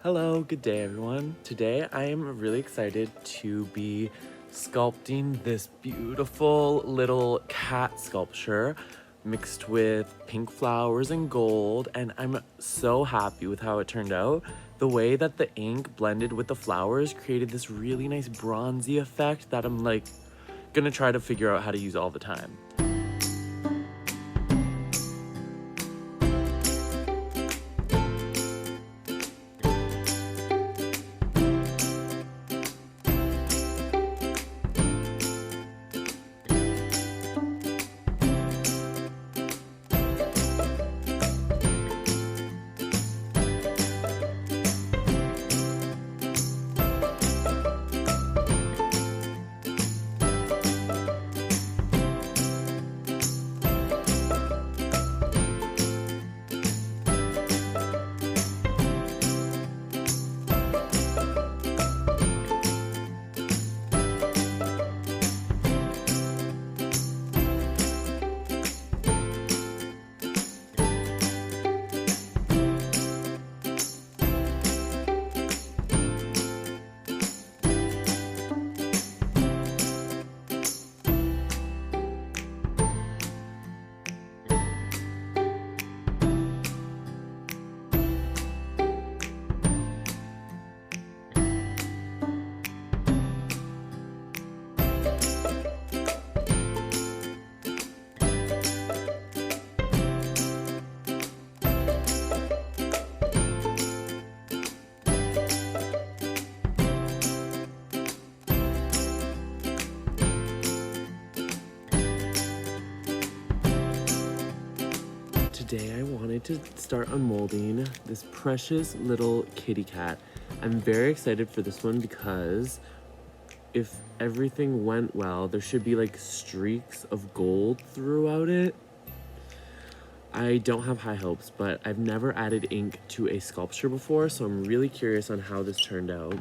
Hello, good day everyone. Today I am really excited to be sculpting this beautiful little cat sculpture mixed with pink flowers and gold, and I'm so happy with how it turned out. The way that the ink blended with the flowers created this really nice bronzy effect that I'm gonna try to figure out how to use all the time. Today I wanted to start unmolding this precious little kitty cat. I'm very excited for this one because if everything went well, there should be like streaks of gold throughout it. I don't have high hopes, but I've never added ink to a sculpture before, so I'm really curious on how this turned out.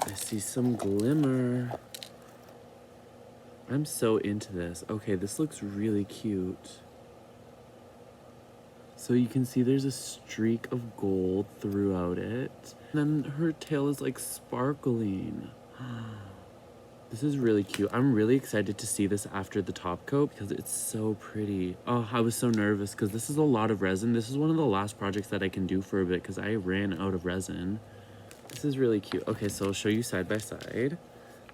I see some glimmer. I'm so into this. Okay, this looks really cute. So you can see there's a streak of gold throughout it. And then her tail is like sparkling. This is really cute. I'm really excited to see this after the top coat because it's so pretty. Oh, I was so nervous because this is a lot of resin. This is one of the last projects that I can do for a bit because I ran out of resin. This is really cute. Okay, so I'll show you side by side.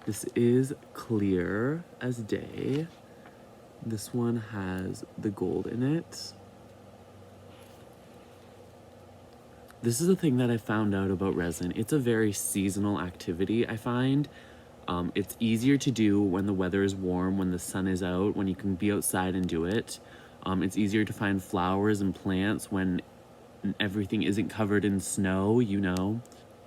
This is clear as day. This one has the gold in it. This is a thing that I found out about resin. It's a very seasonal activity, I find. It's easier to do when the weather is warm, when the sun is out, when you can be outside and do it. It's easier to find flowers and plants when everything isn't covered in snow, you know.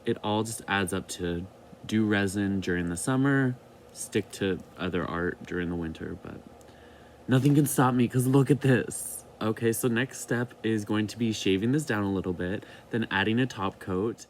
It all just adds up to do resin during the summer, stick to other art during the winter, but nothing can stop me because look at this. Okay, so next step is going to be shaving this down a little bit, then adding a top coat.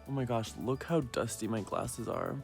Oh my gosh, look how dusty my glasses are.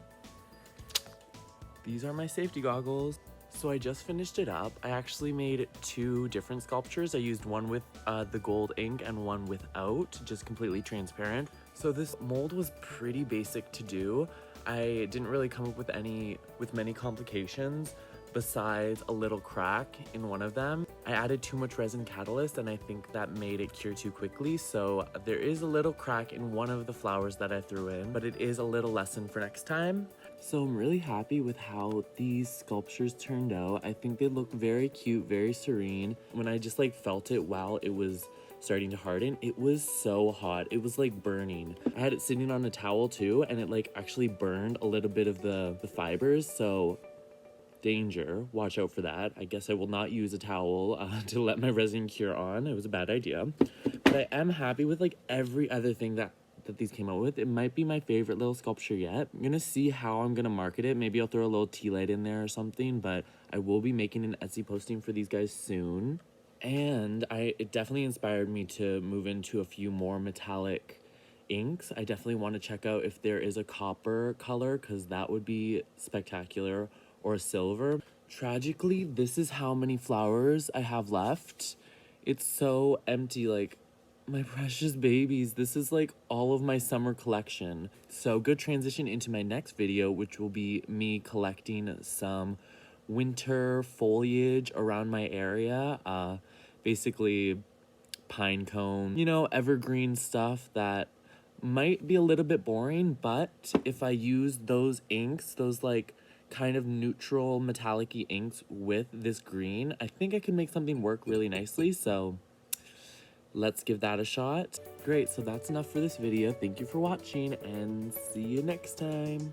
These are my safety goggles. So I just finished it up. I actually made 2 different sculptures. I used one with the gold ink and one without, just completely transparent. So this mold was pretty basic to do. I didn't really come up with many complications besides a little crack in one of them. I added too much resin catalyst and I think that made it cure too quickly. So there is a little crack in one of the flowers that I threw in, but it is a little lesson for next time. So I'm really happy with how these sculptures turned out. I think they look very cute, very serene. When I just like felt it while it was starting to harden, it was so hot. It was like burning. I had it sitting on a towel too, and it like actually burned a little bit of the fibers. So danger, watch out for that. I guess I will not use a towel to let my resin cure on. It was a bad idea. But I am happy with like every other thing that these came out with. It might be my favorite little sculpture yet. I'm gonna see how I'm gonna market it. Maybe I'll throw a little tea light in there or something, but I will be making an Etsy posting for these guys soon. And it definitely inspired me to move into a few more metallic inks. I definitely want to check out if there is a copper color, because that would be spectacular, or a silver. Tragically, this is how many flowers I have left. It's so empty, like, my precious babies. This is like all of my summer collection. So good transition into my next video, which will be me collecting some winter foliage around my area. Basically pine cone, you know, evergreen stuff that might be a little bit boring, but if I use those inks, those like kind of neutral metallic-y inks with this green, I think I can make something work really nicely. So let's give that a shot. Great, so that's enough for this video. Thank you for watching and see you next time.